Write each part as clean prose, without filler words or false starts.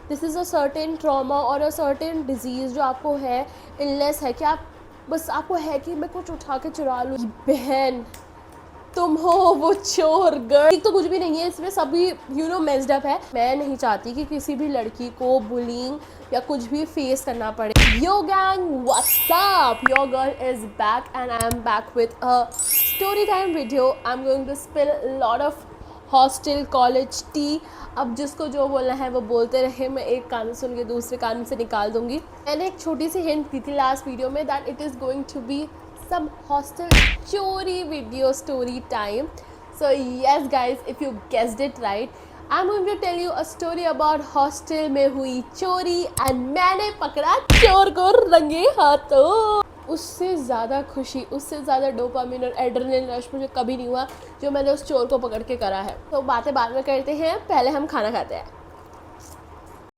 This is a certain trauma और a certain disease जो आपको है, इलनेस है कि आप बस आपको है कि मैं कुछ उठा के चुरा लूँ। बहन तुम हो वो चोर गर्ल, तो कुछ भी नहीं है इसमें, सभी मेस्ड अप है। मैं नहीं चाहती कि किसी भी लड़की को बुलिंग या कुछ भी फेस करना पड़े। Yo gang what's up, your girl is back and I am back with a story time video. I am going to spill lot of hostel college tea. अब जिसको जो बोलना है वो बोलते रहे, मैं एक कान सुन के दूसरे कान से निकाल दूंगी। मैंने एक छोटी सी हिंट दी थी लास्ट वीडियो में that it is going to be some hostel chori video story time. So yes guys, if you guessed it right, I'm going to tell you a story about hostel में हुई चोरी and मैंने पकड़ा चोर को रंगे हाथों। उससे ज़्यादा खुशी, उससे ज़्यादा डोपामिन और एड्रेनलिन रश मुझे कभी नहीं हुआ जो मैंने उस चोर को पकड़ के करा है। तो बातें बाद में करते हैं, पहले हम खाना खाते हैं।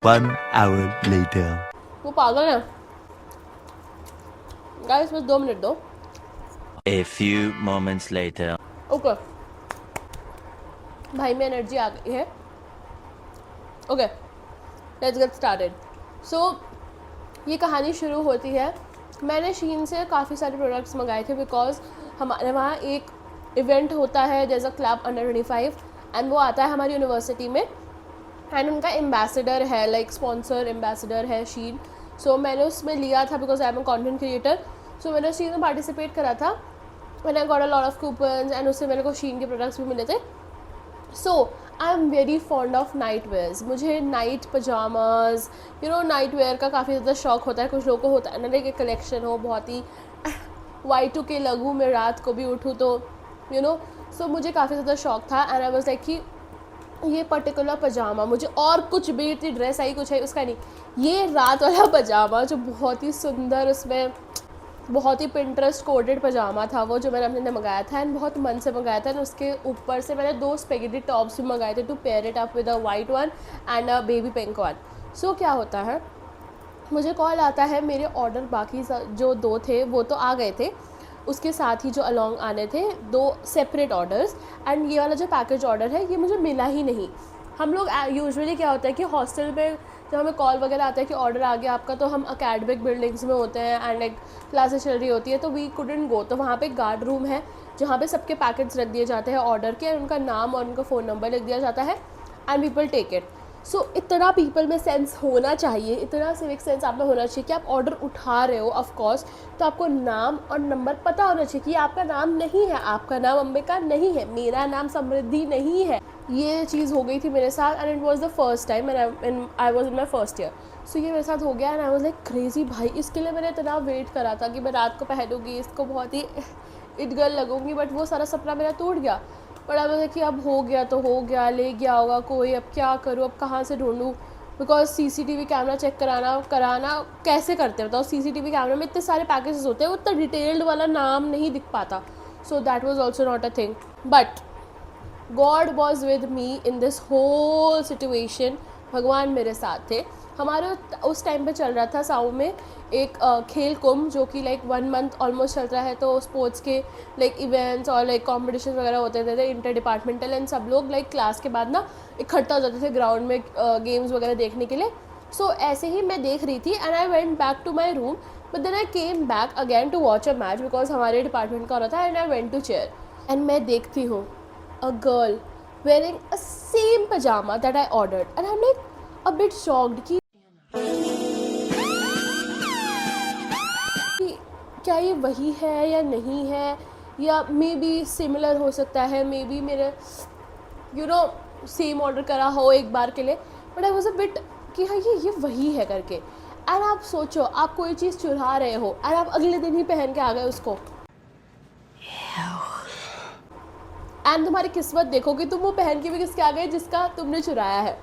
1 hour later. वो पागल है गाइस, बस 2 मिनट दो। A few moments later. Okay भाई में एनर्जी आ गई है। Okay let's get started. So ये कहानी शुरू होती है, मैंने शीन से काफ़ी सारे प्रोडक्ट्स मंगाए थे बिकॉज हमारे वहाँ एक इवेंट होता है जैसा क्लब अंडर 25 एंड वो आता है हमारी यूनिवर्सिटी में एंड उनका एम्बेसडर है, लाइक स्पॉन्सर एम्बेसडर है शीन। सो मैंने उसमें लिया था because I am a content creator. So मैंने शीन में पार्टिसिपेट करा था and I got a lot of coupons and उससे मेरे को शीन के प्रोडक्ट्स भी मिले थे। So I am very fond of night wears. मुझे नाइट पजामाज नाइट वेयर का काफ़ी ज़्यादा शौक होता है। कुछ लोगों को होता है ना कि कलेक्शन हो बहुत ही Y2K लगूँ, मैं रात को भी उठूँ तो सो मुझे काफ़ी ज़्यादा शौक था एंड आई वाज लाइक कि ये पर्टिकुलर पजामा मुझे, और कुछ भी इतनी ड्रेस आई कुछ है उसका नहीं, ये रात वाला पजामा जो बहुत ही सुंदर, उसमें बहुत ही पिंटरेस्ट कोडेड पजामा था वो, जो मैंने अपने लिए मंगाया था एंड बहुत मन से मंगाया था। एंड उसके ऊपर से मैंने 2 स्पेगेटी टॉप्स भी मंगाए थे to pair it up with a white one and a baby pink one. So क्या होता है, मुझे कॉल आता है, मेरे ऑर्डर बाकी जो 2 थे वो तो आ गए थे, उसके साथ ही जो अलॉन्ग आने थे 2 सेपरेट ऑर्डर्स एंड ये वाला जो पैकेज ऑर्डर है ये मुझे मिला ही नहीं। हम लोग यूजुअली क्या होता है कि हॉस्टल में जब हमें कॉल वगैरह आता है कि ऑर्डर आ गया आपका, तो हम अकेडमिक बिल्डिंग्स में होते हैं एंड लाइक क्लासेस चल रही होती है तो वी कुडंट गो। तो वहाँ पे गार्ड रूम है जहाँ पे सबके पैकेट्स रख दिए जाते हैं ऑर्डर के, उनका नाम और उनका फ़ोन नंबर लिख दिया जाता है एंड पीपल टेक इट। सो इतना पीपल में सेंस होना चाहिए, इतना सिविक सेंस आप में होना चाहिए कि आप ऑर्डर उठा रहे हो ऑफ कोर्स तो आपको नाम और नंबर पता होना चाहिए कि आपका नाम नहीं है, आपका नाम अंबिका नहीं है, मेरा नाम समृद्धि नहीं है। ये चीज़ हो गई थी मेरे साथ and it was the first time and I was in my first year. So ये मेरे साथ हो गया and I was like crazy. भाई इसके लिए मैंने इतना वेट करा था कि मैं रात को पहनूंगी इसको, बहुत ही इट गर्ल लगूंगी, बट वो सारा सपना मेरा टूट गया। बट अब कि अब हो गया तो हो गया, ले गया होगा कोई, अब क्या करूँ, अब कहाँ से ढूंढूँ, बिकॉज CCTV कैमरा चेक कराना कैसे करते हैं बताओ। CCTV कैमरा में इतने सारे पैकेजेस होते हैं, उतना डिटेल्ड वाला नाम नहीं दिख पाता। So that was also not a thing, but god was with me in this whole situation. भगवान मेरे साथ थे। हमारे उस टाइम पे चल रहा था साउ में एक खेल कुंभ जो कि लाइक 1 मंथ ऑलमोस्ट चल रहा है। तो स्पोर्ट्स के लाइक इवेंट्स और लाइक कॉम्पिटिशन वगैरह होते थे इंटर डिपार्टमेंटल एंड सब लोग लाइक क्लास के बाद ना इकट्ठा हो जाते थे ग्राउंड में गेम्स वगैरह देखने के लिए। सो ऐसे ही मैं देख रही थी and I went back to my room, but then I came back again to watch a match because हमारे डिपार्टमेंट का हो रहा था and I went to chair and मैं देखती हूँ a girl wearing a same pajama that I ordered and I'm like a bit shocked कि क्या ये वही है या नहीं है, या मे बी सिमिलर हो सकता है, मे बी मेरे सेम ऑर्डर करा हो एक बार के लिए, but I was a bit कि हाँ ये वही है करके। एंड आप सोचो आप कोई चीज़ चुरा रहे हो और आप अगले दिन ही पहन के आ गए उसको, एंड तुम्हारी किस्मत देखो कि तुम वो पहन के भी किसके आ गए जिसका तुमने चुराया है।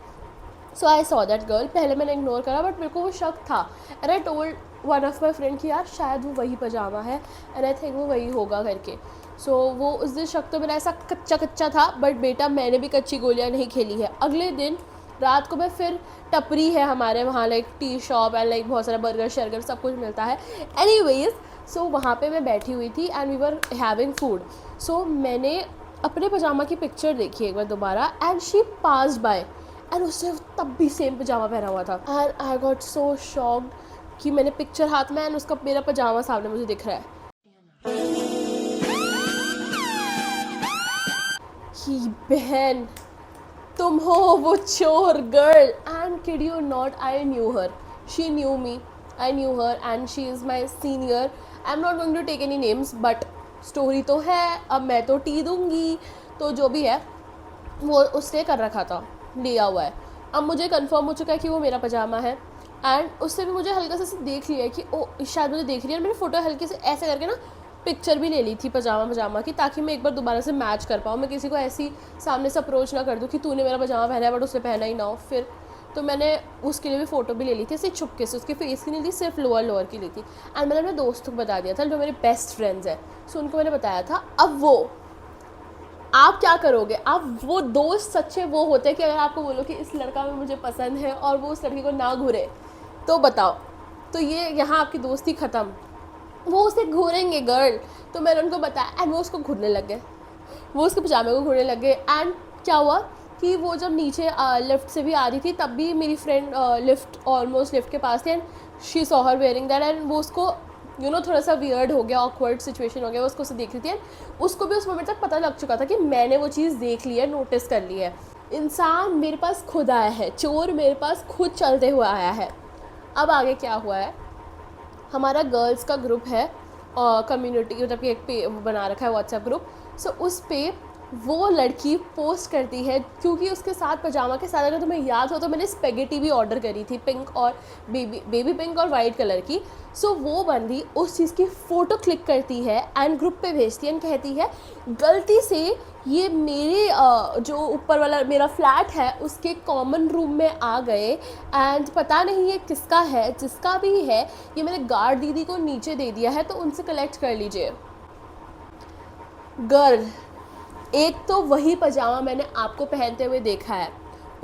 सो आई सॉ दैट गर्ल, पहले मैंने इग्नोर करा बट मेरे को वो शक था and I told one of my friend कि यार शायद वो वही पजामा है एंड आई थिंक वो वही होगा करके। सो वो उस दिन शक तो मेरा ऐसा कच्चा था, बट बेटा मैंने भी कच्ची गोलियाँ नहीं खेली है। अगले दिन रात को मैं फिर, टपरी है हमारे वहाँ like tea shop and like बहुत सारा बर्गर शर्गर सब कुछ मिलता है एनीवेज। सो वहाँ पे मैं बैठी हुई थी and we were having food. So मैंने अपने पजामा की पिक्चर देखी एक बार दोबारा and she passed by and उसने तब भी सेम पजामा पहना हुआ था and I got so shocked कि मैंने पिक्चर हाथ में एंड उसका मेरा पजामा सामने मुझे दिख रहा है कि बहन तुम हो वो चोर girl and kid you not I knew her she knew me I knew her and she is my senior I am not going to take any names but story तो है अब मैं तो टी दूंगी तो जो भी है वो उसने कर रखा था लिया हुआ है अब मुझे कंफर्म हो चुका है कि वो मेरा पजामा है एंड उससे भी मुझे हल्का सा देख लिया है कि ओ शायद मुझे देख रही है मैंने फ़ोटो हल्के से ऐसे करके ना पिक्चर भी ले ली थी पजामा की ताकि मैं एक बार दोबारा से मैच कर पाऊँ मैं किसी को ऐसी सामने से अप्रोच ना कर दूँ कि तूने मेरा पजामा पहना है बट उसने पहना ही ना हो फिर तो मैंने उसके लिए भी फ़ोटो भी ले ली थी ऐसे छुपके से उसके फेस की नहीं ली सिर्फ लोअर की ली थी एंड मैंने अपने दोस्तों को बता दिया था जो मेरे बेस्ट फ्रेंड्स हैं सो उनको मैंने बताया था अब वो आप क्या करोगे आप वो दोस्त सच्चे वो होते हैं कि अगर आपको बोलो कि इस लड़का में मुझे पसंद है और वो उस लड़की को ना घूरे तो बताओ तो ये यहाँ आपकी दोस्ती ख़त्म वो उसे घूरेंगे गर्ल तो मैंने उनको बताया एंड वो उसको घूरने लग गए वो उसके पजामे को घूरने लग गए एंड क्या हुआ कि वो जब नीचे लिफ्ट से भी आ रही थी तब भी मेरी फ्रेंड ऑलमोस्ट लिफ्ट के पास थी and she saw her wearing that and वो उसको थोड़ा सा वियर्ड हो गया ऑकवर्ड सिचुएशन हो गया वो उसको उसे देख रही थी एंड उसको भी उस मोमेंट तक पता लग चुका था कि मैंने वो चीज़ देख ली है नोटिस कर ली है इंसान मेरे पास खुद आया है चोर मेरे पास खुद चलते हुए आया है अब आगे क्या हुआ है हमारा गर्ल्स का ग्रुप है कम्युनिटी मतलब कि एक पे बना रखा है व्हाट्सएप ग्रुप सो उस पे वो लड़की पोस्ट करती है क्योंकि उसके साथ पजामा के साथ अगर तुम्हें याद हो तो मैंने स्पेगेटी भी ऑर्डर करी थी पिंक और बेबी पिंक और वाइट कलर की सो वो बंदी उस चीज़ की फ़ोटो क्लिक करती है एंड ग्रुप पे भेजती है एंड कहती है गलती से ये मेरे जो ऊपर वाला मेरा फ्लैट है उसके कॉमन रूम में आ गए एंड पता नहीं ये किसका है जिसका भी है ये मैंने गार्ड दीदी को नीचे दे दिया है तो उनसे कलेक्ट कर लीजिए गर्ल एक तो वही पजामा मैंने आपको पहनते हुए देखा है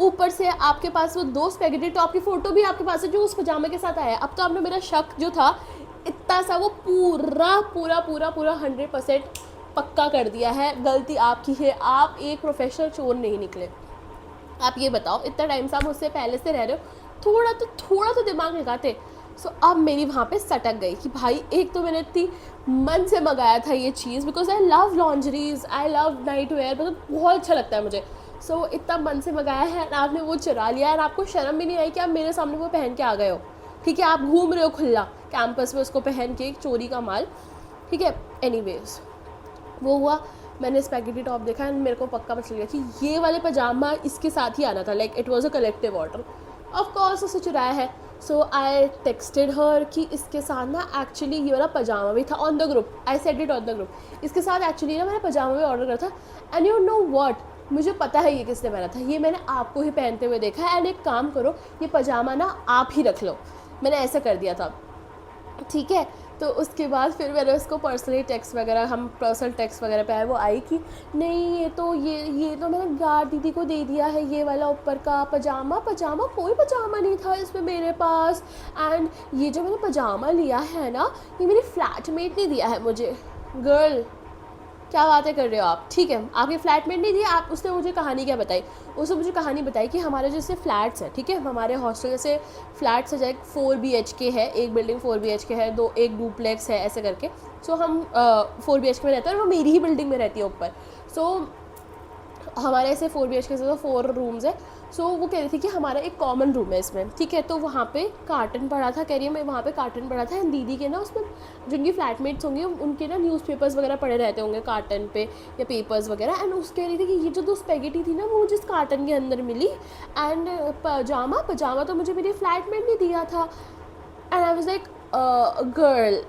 ऊपर से आपके पास वो दो स्पेगेटी टॉप की फ़ोटो भी आपके पास है जो उस पजामे के साथ आया अब तो आपने मेरा शक जो था इतना सा वो पूरा पूरा पूरा पूरा 100% पक्का कर दिया है गलती आपकी है आप एक प्रोफेशनल चोर नहीं निकले आप ये बताओ इतना टाइम से आप मुझसे पहले से रह रहे हो थोड़ा तो दिमाग लगाते सो अब मेरी वहाँ पे सटक गई कि भाई एक तो मैंने इतनी मन से मंगाया था ये चीज़ because I love lingeries I love night wear मतलब बहुत अच्छा लगता है मुझे सो इतना मन से मंगाया है आपने वो चुरा लिया और आपको शर्म भी नहीं आई कि आप मेरे सामने वो पहन के आ गए हो ठीक है आप घूम रहे हो खुला कैंपस में उसको पहन के चोरी का माल ठीक है एनीवेज वो हुआ मैंने स्पैगेटी टॉप देखा एंड मेरे को पक्का पता चल गया कि ये वाले पजामा इसके साथ ही आना था like it was a collective order of course उसे चुराया है सो आई टेक्सटेड हर कि इसके साथ ना एक्चुअली ये वाला पजामा भी था on the group I said it on the group इसके साथ एक्चुअली ना मैंने पजामा भी ऑर्डर करा था एंड यू नो व्हाट मुझे पता है ये किसने पहना था ये मैंने आपको ही पहनते हुए देखा है एंड एक काम करो ये पजामा ना आप ही रख लो मैंने ऐसा कर दिया था ठीक है तो उसके बाद फिर मैंने उसको पर्सनली टेक्स्ट वगैरह हम पर्सनल टेक्स्ट वगैरह पे आए वो आई कि नहीं ये तो मैंने गार्ड दीदी को दे दिया है ये वाला ऊपर का पजामा कोई पजामा नहीं था इसमें मेरे पास एंड ये जो मैंने पजामा लिया है ना ये मेरी फ्लैटमेट ने दिया है मुझे गर्ल क्या बातें कर रहे हो आप ठीक है आपके फ्लैटमेट नहीं दिया आप उसने मुझे कहानी क्या बताई उसने मुझे कहानी बताई कि हमारे जैसे फ्लैट्स हैं ठीक है हमारे हॉस्टल जैसे फ्लैट्स है जैसे 4 BHK है एक बिल्डिंग 4 BHK है एक डुप्लेक्स है ऐसे करके सो हम 4 BHK में रहते हैं और वो मेरी ही बिल्डिंग में रहती है ऊपर सो हमारे ऐसे 4 BHK से तो 4 रूम्स है सो वो कह रही थी कि हमारा एक कॉमन रूम है इसमें ठीक है तो वहाँ पे कार्टन पड़ा था कह रही है मैं वहाँ पे कार्टन पड़ा था एंड दीदी के ना उसमें जिनकी फ्लैटमेट्स होंगे उनके ना न्यूज़पेपर्स वगैरह पड़े रहते होंगे कार्टन पे या पेपर्स वगैरह एंड उस कह रही थी कि ये जो 2 स्पेगेटी थी ना वो जिस कार्टन के अंदर मिली एंड पजामा तो मुझे मेरी फ्लैटमेट ने दिया था and I was like girl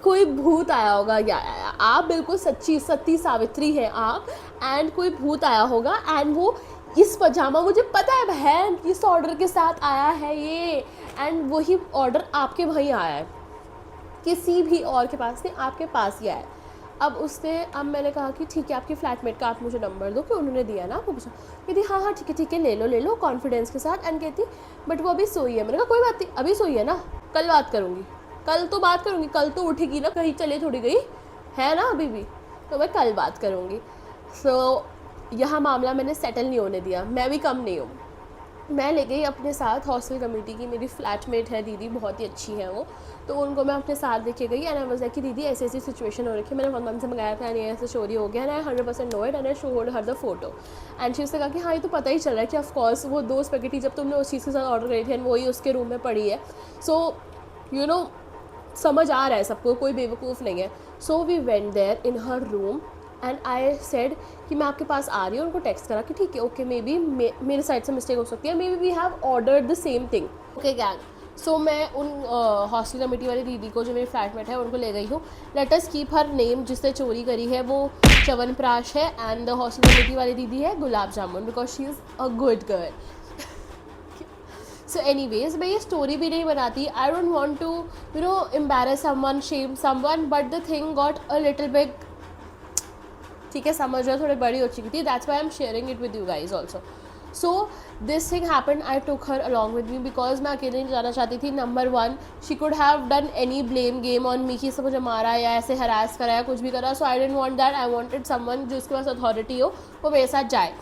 कोई भूत आया होगा या आप बिल्कुल सती सावित्री है आप एंड कोई भूत आया होगा एंड वो इस पजामा मुझे पता है बहन किस ऑर्डर के साथ आया है ये एंड वही ऑर्डर आपके वहीं आया है किसी भी और के पास नहीं आपके पास ही आया अब मैंने कहा कि ठीक है आपकी फ्लैटमेट का आप मुझे नंबर दो कि उन्होंने दिया ना आपको पूछा कहती हाँ ठीक है ले लो कॉन्फिडेंस के साथ एंड कहती बट वो अभी सोई है मैंने कहा कोई बात नहीं अभी सोई है ना कल बात करूँगी कल तो उठेगी ना कहीं चले थोड़ी गई है ना अभी भी तो मैं कल बात करूँगी सो यहाँ मामला मैंने सेटल नहीं होने दिया मैं भी कम नहीं हूँ मैं ले गई अपने साथ हॉस्टल कमेटी की, मेरी फ्लैटमेट है दीदी, बहुत ही अच्छी है वो, तो उनको मैं अपने साथ लेके गई एंड आई वाज लाइक कि दीदी ऐसी ऐसी सिचुएशन हो रखी है, मैंने 1 मंथ से मंगाया था एंड ये ऐसे चोरी हो गया and I 100% know it and I showed her the photo and she उसने कहा कि हाँ ये तो पता ही चल रहा है कि ऑफकोर्स वो 2 स्पेगेटी जब तुमने उस चीज़ के साथ ऑर्डर करी थी एंड वही उसके रूम में पड़ी है, सो यू नो समझ आ रहा है सबको, कोई बेवकूफ़ नहीं है. So we went there in her room and I said कि मैं आपके पास आ रही हूँ, उनको टेक्स्ट करा कि ठीक है ओके मे बी मेरे साइड से मिस्टेक हो सकती है, maybe we have ordered the same thing. Okay gang, so मैं उन हॉस्टल कमेटी वाली दीदी को जो मेरी फ्लैटमेट है उनको ले गई हूँ. Let us keep her name, जिसने चोरी करी है वो च्यवनप्राश है एंड द हॉस्टल कमेटी वाली दीदी है गुलाब जामुन, because she is a good girl. So anyways मैं ये स्टोरी भी नहीं बनाती, I don't want to you know embarrass someone, shame someone, but the thing got a little big, ठीक है समझ रहे हो, थोड़ी बड़ी हो चुकी थी, that's why I am sharing it with you guys also. So this thing happen, I took her along with me because मैं अकेले नहीं जाना चाहती थी. Number 1, she could have done any blame game on me कि इससे मुझे मारा या ऐसे हरास करा या कुछ भी करा, so I don't want that. I wanted someone जो उसके पास अथॉरिटी हो वो मेरे साथ जाए.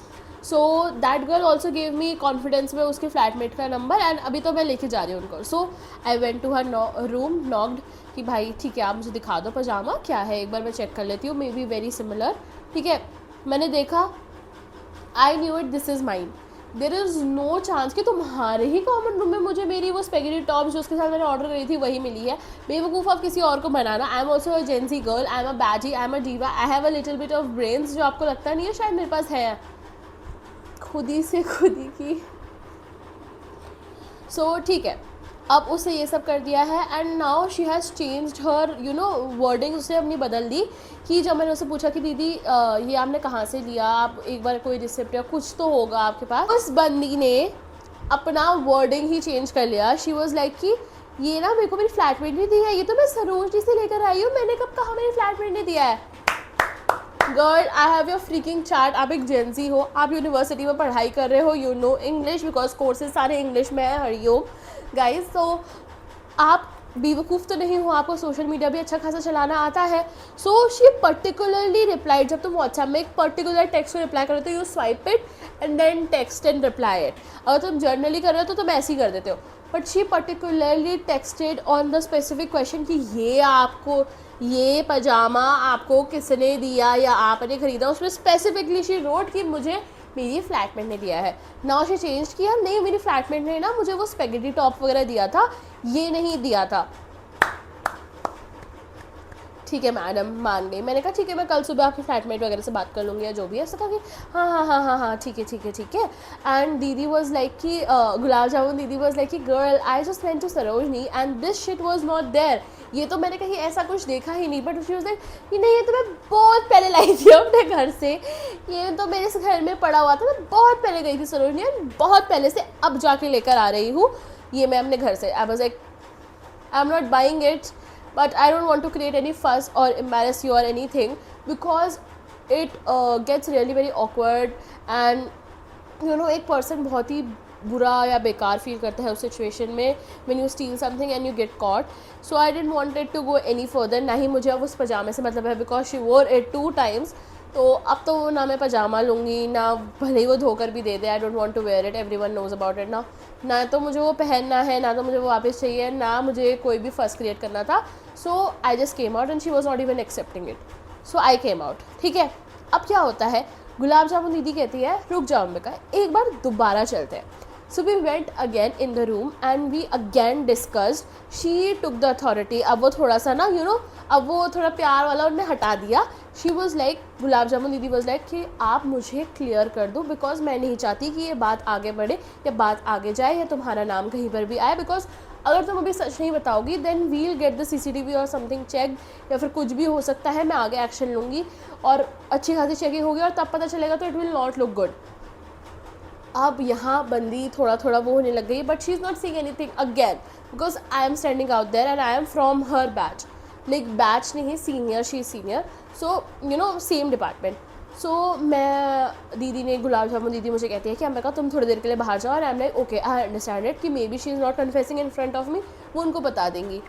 So that girl also gave me confidence में उसके फ्लैटमेट का नंबर एंड अभी तो मैं लेके जा रही हूँ उनको. So I went to her room, knocked कि भाई ठीक है आप मुझे दिखा दो पजामा क्या है, एक बार मैं चेक कर लेती हूँ, मे बी वेरी सिमिलर. ठीक है, मैंने देखा, I knew it, this is mine. There is no chance कि तुम्हारे ही कॉमन रूम में मुझे मेरी वो स्पेगेटी टॉप जो उसके साथ मैंने ऑर्डर करी थी वही मिली है. बेवकूफ़ आप किसी और को बनाना. I am also a Gen Z girl, I am a baddie, I am a diva, I have a little bit of brains जो आपको लगता नहीं है शायद मेरे पास है, खुद ही से खुद ही की. सो ठीक है, अब उसने ये सब कर दिया है and now she has changed her you know wording, उसने अपनी बदल दी. कि जब मैंने उससे पूछा कि दीदी ये आपने कहाँ से लिया, आप एक बार कोई रिसिप्ट या कुछ तो होगा आपके पास, उस बंदी ने अपना वर्डिंग ही चेंज कर लिया. शी वॉज लाइक कि ये ना मेरे को मेरी फ्लैटमेट ने दी है, ये तो मैं सरोजनी से लेकर आई हूँ, मैंने कब कहा मेरी फ्लैटमेट ने दिया है. Girl I have your freaking chart, आप एक जेंसी हो, आप यूनिवर्सिटी में पढ़ाई कर रहे हो, you know English because courses सारे इंग्लिश में है. हरिओम गाइज, तो आप बेवकूफ़ तो नहीं हो, आपको सोशल मीडिया भी अच्छा खासा चलाना आता है. सो शी पर्टिकुलरली रिप्लाइड, जब तुम व्हाट्सएप में एक पर्टिकुलर टेक्स्ट को रिप्लाई कर रहे हो you swipe it and then text and reply it. अगर तुम जर्नली कर रहे हो तो तुम ऐसे ही कर देते हो, but she particularly texted on the specific question कि ये आपको ये पजामा आपको किसने दिया या आपने ख़रीदा. उसमें स्पेसिफिकली शी रोट कि मुझे मेरी फ्लैटमेट ने दिया है. नाउ शी चेंज किया, नहीं मेरी फ्लैटमेट ने ना मुझे वो स्पेगेटी टॉप वगैरह दिया था, ये नहीं दिया था. ठीक है मैडम, मान गई. मैंने कहा ठीक है मैं कल सुबह आपकी फ्लैटमेट वगैरह से बात कर लूँगी या जो भी है. ऐसा कहा कि हाँ हाँ हाँ हाँ हाँ ठीक है ठीक है ठीक है. एंड दीदी वॉज लाइक कि गुलाब जामुन दीदी वॉज लाइक कि girl I just went to Sarojini and this shit was not there. ये तो मैंने कहीं ऐसा कुछ देखा ही नहीं. बट शी वॉज लाइक कि नहीं ये तो मैं बहुत पहले लाई थी अपने घर से, ये तो मेरे घर में पड़ा हुआ था, मैं बहुत पहले गई थी सरोजनी एंड बहुत पहले से अब जाके लेकर आ रही हूँ ये मैं अपने घर से. आई was like I am not buying it, but I don't want to create any fuss or embarrass you or anything because it gets really very awkward and you know एक person बहुत ही बुरा या बेकार फील करता है उस situation में when you steal something and you get caught. So I didn't want it to go any further. ना ही मुझे अब उस पजामे से मतलब है because she wore it 2 times. तो अब तो ना मैं पजामा लूँगी, ना भले ही वो धोकर भी दे दे. I don't want to wear it, everyone knows about it ना तो मुझे वो पहनना है, ना तो मुझे वो वापस चाहिए, ना मुझे कोई भी फर्स्ट क्रिएट करना था. So I just came out and she was not even accepting it. So I came out. ठीक है, अब क्या होता है, गुलाब जामुन दीदी कहती है रुक जाओ अम्बिका एक बार दोबारा चलते हैं. So we went again in the room and we again discussed. She took the authority. अब वो थोड़ा सा ना अब वो थोड़ा प्यार वाला उन्हें हटा दिया. She was like, गुलाब जामुन दीदी was like कि आप मुझे क्लियर कर दो बिकॉज मैं नहीं चाहती कि ये बात आगे बढ़े या बात आगे जाए या तुम्हारा नाम कहीं पर भी आए. बिकॉज अगर तुम अभी सच नहीं बताओगी then we'll get the CCTV और समथिंग चेक या फिर कुछ भी हो सकता है, मैं आगे एक्शन लूँगी और अच्छी खासी चेकिंग होगी और तब पता चलेगा तो it will not look good. अब यहाँ बंदी थोड़ा थोड़ा वो होने लग गई, but she is not seeing anything again because I am standing out there and I am from her batch. Like batch नहीं, senior, she is senior, so you know same department. So मैं दीदी ने गुलाब जामुन दीदी मुझे कहती है कि अम्बिका तुम थोड़ी देर के लिए बाहर जाओ और I am like okay I understand it कि maybe she is not confessing in front of me, वो उनको बता देंगी.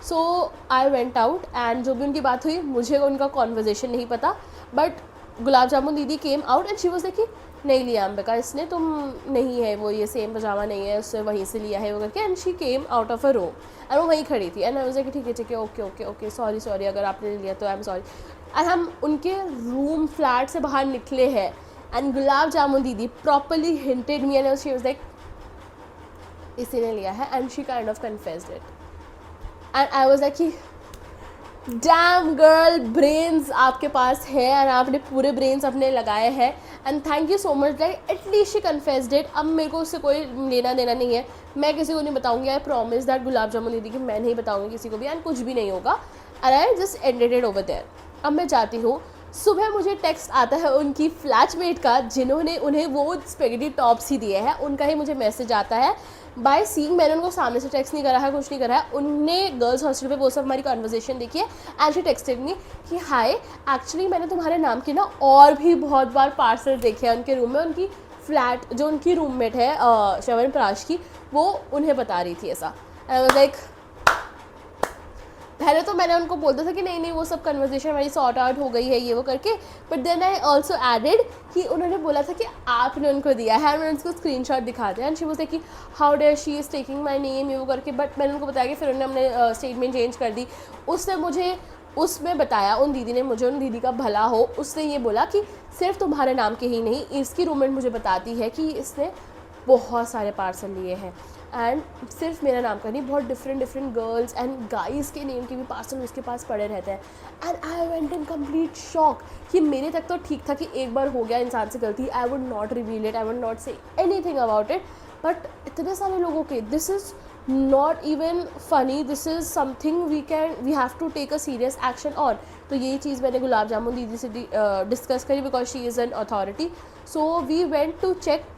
So I went out and जो भी उनकी बात हुई मुझे उनका कॉन्वर्जेसन नहीं पता, बट गुलाब जामुन दीदी केम out and she was like कि नहीं लिया अंबिका इसने, तुम नहीं है वो, ये सेम पजामा नहीं है, उससे वहीं से लिया है वो करके। And she came out of a room and वो वहीं खड़ी थी एंड आई वाज लाइक ठीक है okay okay okay sorry sorry, अगर आपने लिया तो आई एम सॉरी। एंड हम उनके रूम फ्लैट से बाहर निकले हैं एंड गुलाब जामुन दीदी properly hinted me and she was like इसी ने लिया है and she kind of confessed it and I was like कि डैम गर्ल, ब्रेन्स आपके पास है और आपने पूरे ब्रेन्स अपने लगाए हैं and thank you so much that at least she confessed it. अब मेरे को उससे कोई लेना देना नहीं है, मैं किसी को नहीं बताऊंगी, आई प्रॉमिस दैट गुलाब जामुन दीदी की मैं नहीं बताऊंगी किसी को भी एंड कुछ भी नहीं होगा and I just ended it over there. अब मैं जाती हूँ, सुबह मुझे टेक्स्ट आता है उनकी फ्लैटमेट का जिन्होंने उन्हें वो स्पेगेटी टॉप्स ही दिए हैं, उनका ही मुझे मैसेज आता है बाय सीइंग। मैंने उनको सामने से टेक्स्ट नहीं करा है, कुछ नहीं करा है, उनने गर्ल्स हॉस्टल पे वो सब हमारी कन्वर्सेशन देखी है एंड शी टेक्स्टेड मी कि हाय एक्चुअली मैंने तुम्हारे नाम के ना और भी बहुत बार पार्सल देखे हैं उनके रूम में। उनकी फ्लैट जो उनकी रूममेट है च्यवनप्राश की, वो उन्हें बता रही थी ऐसा। आई वाज लाइक पहले तो मैंने उनको बोलता था कि नहीं नहीं वो सब कन्वर्सेशन हमारी सॉर्ट आउट हो गई है ये वो करके, but then I also added कि उन्होंने बोला था कि आपने उनको दिया है, मैंने उनको स्क्रीनशॉट दिखा दिया एंड शी वाज लाइक कि how dare she is taking my name ये वो करके। बट मैंने उनको बताया कि फिर उन्होंने अपने स्टेटमेंट चेंज कर दी। उसने मुझे उसमें बताया, उन दीदी ने मुझे, उन दीदी का भला हो, उसने ये बोला कि सिर्फ तुम्हारे नाम के ही नहीं, इसकी रूममेट मुझे बताती है कि इसने बहुत सारे पार्सल लिए हैं एंड सिर्फ मेरा नाम का नहीं, बहुत डिफरेंट गर्ल्स एंड गाइस के नेम के भी पार्सल उसके पास पड़े रहते हैं। And I went in complete shock कि मेरे तक तो ठीक था कि एक बार हो गया इंसान से गलती, I would not reveal it, I would not say anything about it, but इतने सारे लोगों के, this is not even funny, this is something we have to take a serious action on. तो यही चीज़ मैंने गुलाब जामुन दीदी से डिस्कस करी because she is an authority. So we went to check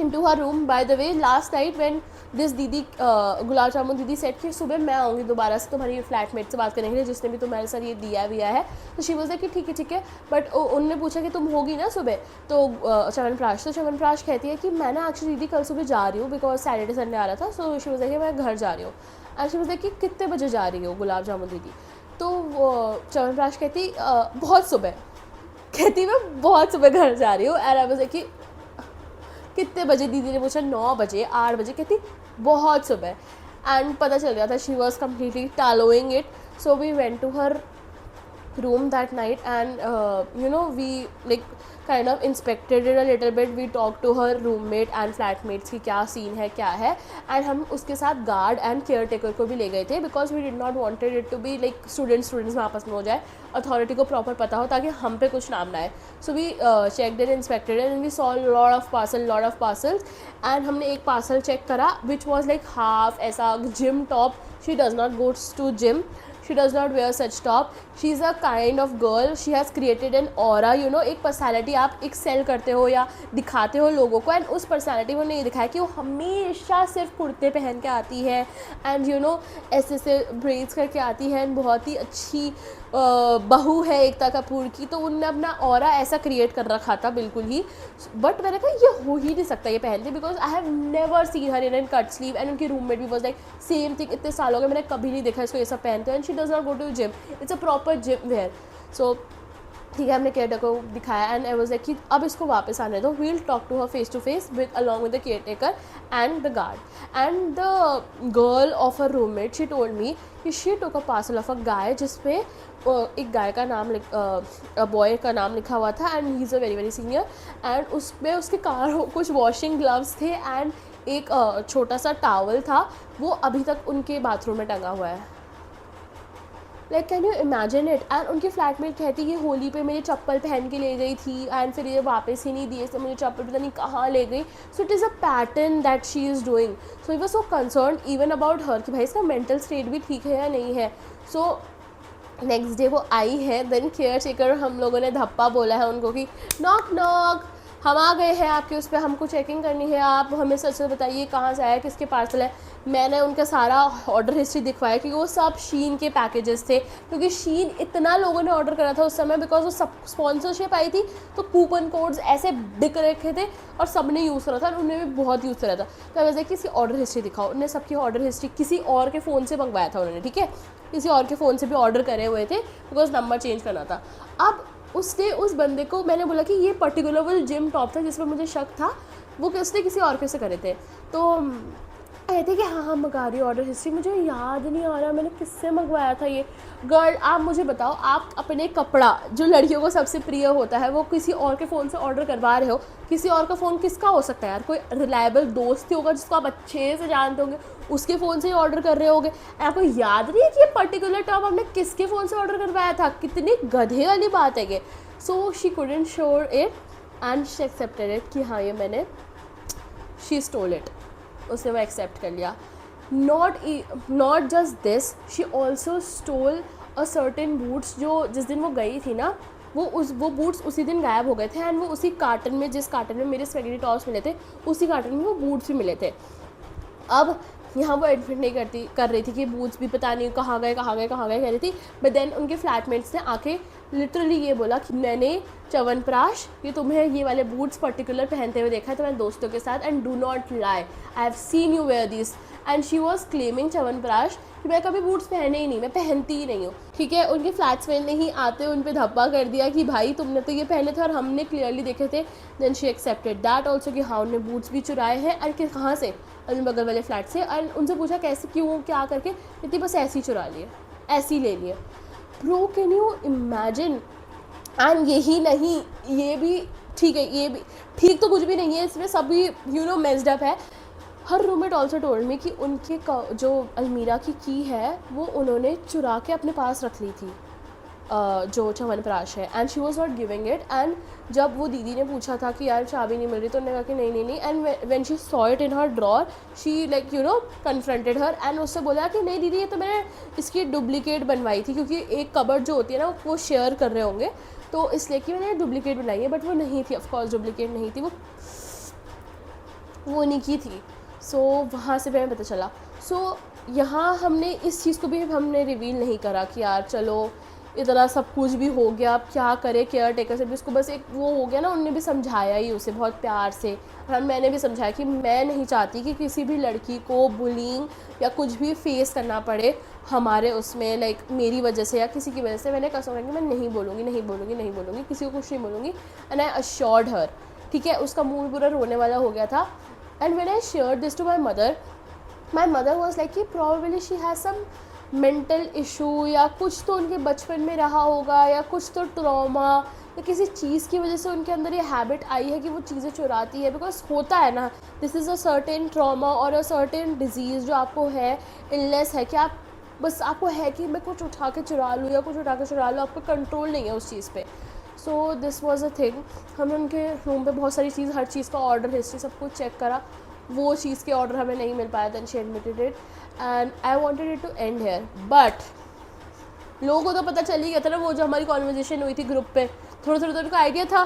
into her room. By the way, last night when this दीदी गुलाब जामुन दीदी set कि सुबह मैं आऊँगी दोबारा से तुम्हारी फ्लैटमेट से बात करने के लिए जिसने भी तुम्हारे साथ ये दिया है, तो शी वाज लाइक कि ठीक है, बट उनने पूछा कि तुम होगी ना सुबह, तो च्यवनप्राश कहती है कि मैं ना एक्चुअली दीदी कल सुबह जा रही हूँ बिकॉज सैटरडे संडे आ रहा था, सो शी वाज लाइक कि मैं घर जा रही हूँ। एंड शी वाज लाइक कि कितने बजे जा रही हो गुलाब जामुन दीदी, तो च्यवनप्राश कहती बहुत सुबह, कहती मैं बहुत सुबह घर जा रही हूँ। एंड आई वाज लाइक कि कितने बजे, दीदी ने पूछा 9 बजे 8 बजे, कहती बहुत सुबह। एंड पता चल गया था शी वॉज कम्प्लीटली टालोइंग इट। So we went to her room that night and we like kind of inspected it a little bit. We talked to her roommate and flatmates कि क्या सीन है क्या है, and हम उसके साथ गार्ड एंड केयर टेकर को भी ले गए थे because we did not wanted it to be like students में आपस में हो जाए, अथॉरिटी को प्रॉपर पता हो ताकि हम पे कुछ नाम ना आए। So we checked and inspected and we saw lot of parcels and हमने एक पार्सल चेक करा विच वॉज लाइक हाफ ऐसा gym top. She does not goes to gym, she does not wear such top, she is a kind of girl, she has created an aura, एक personality आप Excel करते हो या दिखाते हो लोगों को, एंड उस पर्सनैलिटी में उन्हें ये दिखाया कि वो हमेशा सिर्फ कुर्ते पहन के आती है एंड ऐसे ब्रेड्स करके आती है एंड बहुत ही अच्छी बहू है एकता कपूर की, तो उनने अपना ऑरा ऐसा क्रिएट कर रखा था बिल्कुल ही। बट मैंने कहा ये हो ही नहीं सकता ये पहनते, because I have never seen her in cut sleeve and उनकी रूममेट भी वॉज लाइक सेम थिंग, इतने सालों के मैंने कभी नहीं देखा इसको ये सब पहनते हैं and she does not go to gym, it's a proper gym wear. So ठीक है, हमने केयर को दिखाया एंड आई वाज लाइक कि अब इसको वापस आने दो, we'll talk to her face to face with along with the caretaker and the guard and the girl of her roommate. She told me कि she took a parcel of a guy जिसपे एक गाय का नाम boy का नाम लिखा हुआ था and he is a very very senior, and उसमें उसके कुछ वॉशिंग ग्लव्स थे एंड एक छोटा सा टावल था, वो अभी तक उनके बाथरूम में टंगा हुआ है। Like can you imagine it. And उनकी फ्लैटमेट कहती कि होली पे मेरी चप्पल पहन के ले गई थी एंड फिर ये वापस ही नहीं दिए, तो मुझे चप्पल पता नहीं कहाँ ले गई। So it is a pattern that she is doing. So he was so concern even about her कि भाई इसका मेंटल स्टेट भी ठीक है या नहीं है। सो नेक्स्ट डे वो आई है, देन केयर टेकर हम लोगों ने धप्पा बोला है उनको कि नॉक नॉक हम आ गए हैं आपके उस पर, हमको चेकिंग करनी है, आप हमें सच से बताइए कहाँ से आया, किसके पार्सल है। मैंने उनका सारा ऑर्डर हिस्ट्री दिखवाया कि वो सब शीन के पैकेजेस थे, क्योंकि शीन इतना लोगों ने ऑर्डर करा था उस समय बिकॉज वो सब स्पॉन्सरशिप आई थी, तो कूपन कोड्स ऐसे बिक रखे थे और सब ने यूज़ करा था और उन्हें भी बहुत यूज़ करा था। तो वैसे किसी ऑर्डर हिस्ट्री दिखाओ, उन्होंने सबकी ऑर्डर हिस्ट्री किसी और के फ़ोन से मंगवाया था उन्होंने, ठीक है, किसी और के फ़ोन से भी ऑर्डर करे हुए थे बिकॉज नंबर चेंज करना था। अब उसने उस बंदे को, मैंने बोला कि ये पर्टिकुलर वो जिम टॉप था जिस पर मुझे शक था, वो किसने किसी और के से करे थे। तो कहते कि हाँ मंगा रही ऑर्डर हिस्ट्री, मुझे याद नहीं आ रहा मैंने किससे मंगवाया था ये। गर्ल आप मुझे बताओ, आप अपने कपड़ा जो लड़कियों को सबसे प्रिय होता है वो किसी और के फ़ोन से ऑर्डर करवा रहे हो, किसी और का फ़ोन किसका हो सकता है यार, कोई रिलायबल दोस्त ही होगा जिसको आप अच्छे से जानते होंगे, उसके फ़ोन से ही ऑर्डर कर रहे होगे। आपको याद नहीं है कि ये पर्टिकुलर टॉप हमने किसके फ़ोन से ऑर्डर करवाया था, कितनी गधे वाली बात है ये। So she couldn't show it and she accepted it कि हाँ ये मैंने, शी स्टोल इट, उसने वो एक्सेप्ट कर लिया। Not just this, she also stole a certain boots, जो जिस दिन वो गई थी ना, वो बूट्स उसी दिन गायब हो गए थे एंड वो उसी कार्टन में, जिस कार्टन में मेरे स्पेगेटी टॉप्स मिले थे उसी कार्टन में वो बूट्स भी मिले थे। अब यहाँ वो एडमिट नहीं कर रही थी कि बूट्स भी पता नहीं कहाँ गए कह रही थी, बट देन उनके फ्लैटमेट्स ने आके लिटरली ये बोला कि मैंने च्यवनप्राश ये तुम्हें ये वाले बूट्स पर्टिकुलर पहनते हुए देखा है तुम्हारे दोस्तों के साथ, and do not lie, I have seen you wear this, and she was claiming chyawanprash कि मैं कभी बूट्स पहने ही नहीं, मैं पहनती ही नहीं हूँ। ठीक है, उनके फ्लैट्समेट ने ही आते उन पर धब्बा कर दिया कि भाई तुमने तो ये पहने थे और हमने क्लियरली देखे थे। Then she accepted that also कि हाँ उन्होंने बूट्स भी चुराए हैं, और कि कहाँ से, अपने बगल वाले फ्लैट से। और उनसे पूछा कैसे, क्यों, क्या करके, इतनी बस ऐसे ही चुरा लिए, ऐसे ही ले लिए। Bro can you imagine. And यही नहीं, ये भी ठीक है, ये भी ठीक तो कुछ भी नहीं है इसमें, सभी मेस्ड अप है। हर रूममेट ऑल्सो टोल्ड मी कि उनके जो अलमीरा की है वो उन्होंने चुरा के अपने पास रख ली थी, जो च्यवनप्राश है, and she was not giving it. And जब वो दीदी ने पूछा था कि यार चाबी नहीं मिल रही, तो उन्होंने कहा कि नहीं, and when she saw it in her drawer she like confronted her, and उससे बोला कि नहीं दीदी ये तो मैंने इसकी डुप्लीकेट बनवाई थी, क्योंकि एक कबर्ड जो होती है ना वो शेयर कर रहे होंगे, तो इसलिए कि मैंने डुप्लीकेट बनाई है, बट वो नहीं थी, ऑफकोर्स डुप्लीकेट नहीं थी, वो नहीं की थी। सो वहाँ से हमें पता चला। सो यहाँ हमने इस चीज़ को भी हमने रिवील नहीं करा कि यार चलो इतना सब कुछ भी हो गया, अब क्या करे, केयर टेकर से भी उसको बस एक वो हो गया ना, उनने भी समझाया ही उसे बहुत प्यार से, और मैंने भी समझाया कि मैं नहीं चाहती कि किसी भी लड़की को बुलिंग या कुछ भी फेस करना पड़े हमारे उसमें, लाइक मेरी वजह से या किसी की वजह से। मैंने कसम है कि मैं नहीं बोलूँगी, किसी को कुछ नहीं बोलूँगी, एंड आई अश्योर्ड हर। ठीक है, उसका मुँह पूरा रोने वाला हो गया था। And when I shared this to my mother was like कि probably she has some mental issue, या कुछ तो उनके बचपन में रहा होगा, या कुछ तो ट्रॉमा या किसी चीज़ की वजह से उनके अंदर ये हैबिट आई है कि वो चीज़ें चुराती है। बिकॉज होता है ना, this is a certain trauma और अ सर्टेन डिजीज़ जो आपको है, इलनेस है कि आप बस आपको है कि मैं कुछ उठा के चुरा लूँ या कुछ उठा के चुरा लूँ, आपको कंट्रोल नहीं है उस चीज़ पे। So this was a thing. हमने उनके रूम पे बहुत सारी चीज़, हर चीज़ का ऑर्डर हिस्ट्री सब कुछ चेक करा, वो चीज़ के ऑर्डर हमें नहीं मिल पाया। Then she admitted it and I wanted it to end here, but लोगों को तो पता चल ही गया था ना, वो जो हमारी कॉन्वर्जेशन हुई थी ग्रुप पे, थोड़ा थोड़ा तो उनको आइडिया था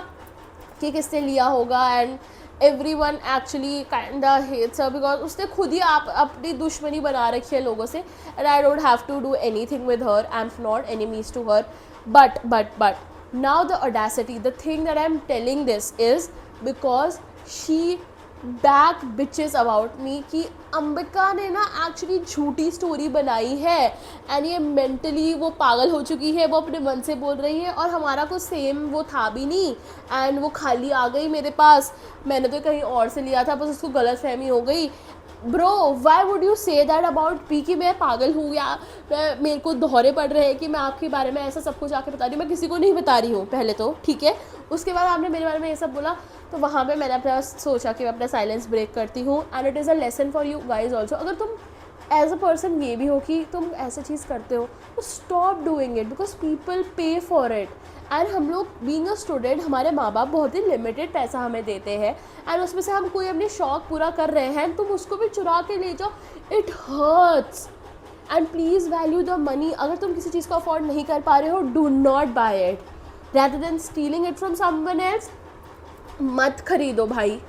कि किसने लिया होगा, and everyone actually kinda hates her because उसने खुद ही आप अपनी दुश्मनी बना रखी है लोगों से, and I don't have to do anything with her, I'm not enemies to her, but now the audacity, the thing that I'm telling this is because she back bitches about me कि अंबिका ने ना actually झूठी story बनाई है, and ये mentally वो पागल हो चुकी है, वो अपने मन से बोल रही है, और हमारा कुछ सेम वो था भी नहीं, एंड वो खाली आ गई मेरे पास, मैंने तो कहीं और से लिया था, बस उसको गलत फहमी हो गई। Bro why would you say that about P कि मैं पागल हूँ, या मेरे को दोहरे पड़ रहे हैं कि मैं आपके बारे में ऐसा सब कुछ आके बता रही हूँ। मैं किसी को नहीं बता रही हूँ पहले तो, ठीक है, उसके बाद आपने मेरे बारे में ये सब बोला, तो वहाँ पे मैंने अपना सोचा कि मैं अपना साइलेंस ब्रेक करती हूँ, and it is a lesson for you guys also. अगर तुम एज अ पर्सन ये भी हो कि तुम ऐसी चीज़ करते हो, तो stop doing it because people पे फॉर इट। एंड हम लोग बीइंग अ स्टूडेंट, हमारे माँ बाप बहुत ही लिमिटेड पैसा हमें देते हैं, एंड उसमें से हम कोई अपने शौक पूरा कर रहे हैं, तुम उसको भी चुरा के ले जाओ, it hurts. And please value the money. अगर तुम किसी चीज़ को अफोर्ड नहीं कर पा रहे हो, do not buy it rather than stealing it from someone else. मत खरीदो भाई,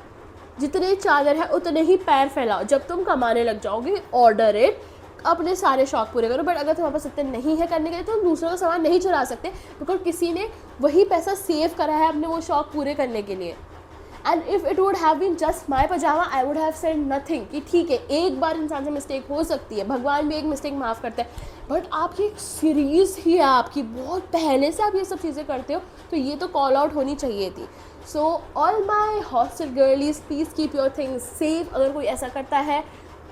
जितने चादर है उतने ही पैर फैलाओ। जब तुम कमाने लग जाओगे, ऑर्डर इट, अपने सारे शौक पूरे करो। बट अगर तुम्हारे पास इतने नहीं है करने के लिए, तो तुम दूसरों का सामान नहीं चुरा सकते, बिकॉज किसी ने वही पैसा सेव करा है अपने वो शौक पूरे करने के लिए। And if it would have been just my pajama I would have said nothing कि ठीक है, एक बार इंसान से मिस्टेक हो सकती है, भगवान भी एक मिस्टेक माफ़ करते हैं, बट आपकी एक सीरीज़ ही है, आपकी बहुत पहले से आप ये सब चीज़ें करते हो, तो ये तो कॉल आउट होनी चाहिए थी. So all my hostel girlies, please keep your things safe. अगर कोई ऐसा करता है,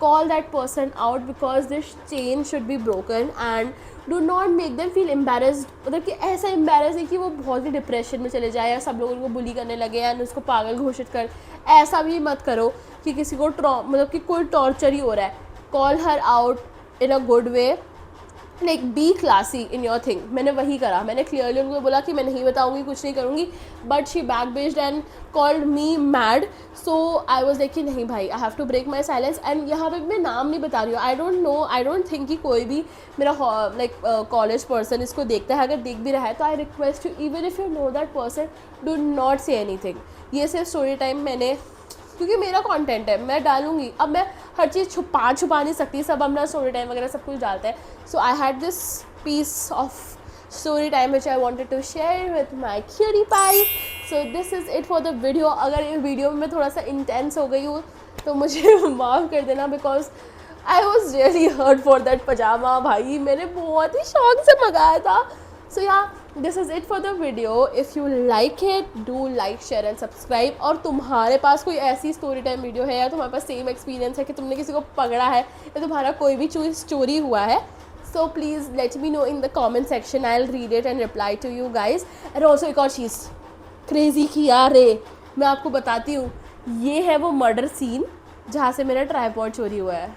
call that person out because this chain should be broken and do not make them feel embarrassed. मतलब कि ऐसा embarrass है कि वो बहुत ही डिप्रेशन में चले जाए या सब लोग उनको बुली करने लगे या उसको पागल घोषित कर. ऐसा भी मत करो कि किसी को मतलब कि कोई टॉर्चर ही हो रहा है. Call her out in a good way, like be classy in your thing. मैंने वही करा, मैंने क्लियरली उनको बोला कि मैं नहीं बताऊंगी, कुछ नहीं करूँगी, but she back based and called me mad. So I was like कि नहीं भाई, I have to break my silence. एंड यहाँ पे मैं नाम नहीं बता रही हूँ, आई डोंट थिंक कि कोई भी मेरा लाइक कॉलेज पर्सन इसको देखता है. अगर देख भी रहा है तो I request you, even if you know that person, do not से एनी थिंग. ये सिर्फ स्टोरी टाइम मैंने, क्योंकि मेरा कंटेंट है, मैं डालूंगी. अब मैं हर चीज़ छुपा नहीं सकती, सब अपना स्टोरी टाइम वगैरह सब कुछ डालते हैं. So I had this piece of story time which I wanted to share with my cutie pie. So this is it for the video. अगर ये वीडियो में मैं थोड़ा सा इंटेंस हो गई हूँ तो मुझे माफ़ कर देना, because I was really hurt for that pyjama. भाई मैंने बहुत ही शौक से मंगाया था. सो या this is it for the video. If you like it, do like, share and subscribe. और तुम्हारे पास कोई ऐसी स्टोरी टाइम वीडियो है या तुम्हारे पास सेम एक्सपीरियंस है कि तुमने किसी को पकड़ा है या तुम्हारा कोई भी चोरी हुआ है, so please let me know in the comment section. I will read it and reply to you guys. And also एक और चीज़ क्रेज़ी की यार है, मैं आपको बताती हूँ. ये है वो मर्डर सीन जहाँ से मेरा ट्राइपॉड चोरी हुआ है.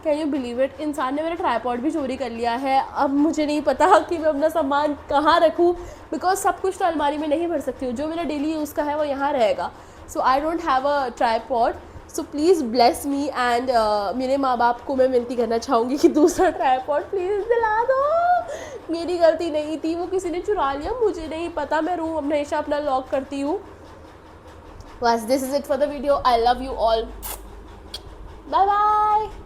Can you believe it? इंसान ने मेरा ट्राइपॉड भी चोरी कर लिया है. अब मुझे नहीं पता कि मैं अपना सामान कहाँ रखूँ, बिकॉज सब कुछ तो अलमारी में नहीं भर सकती हूँ. जो मेरा डेली यूज़ का है वो यहाँ रहेगा. So I don't have a tripod. So please bless me. And मेरे माँ बाप को मैं विनती करना चाहूँगी कि दूसरा ट्राइपॉड प्लीज़ दिला दो. मेरी गलती नहीं थी, वो किसी ने चुरा लिया, मुझे नहीं पता. मैं रूम हमेशा अपना लॉक करती हूँ. बस this is it for the video. I love you all. Bye bye.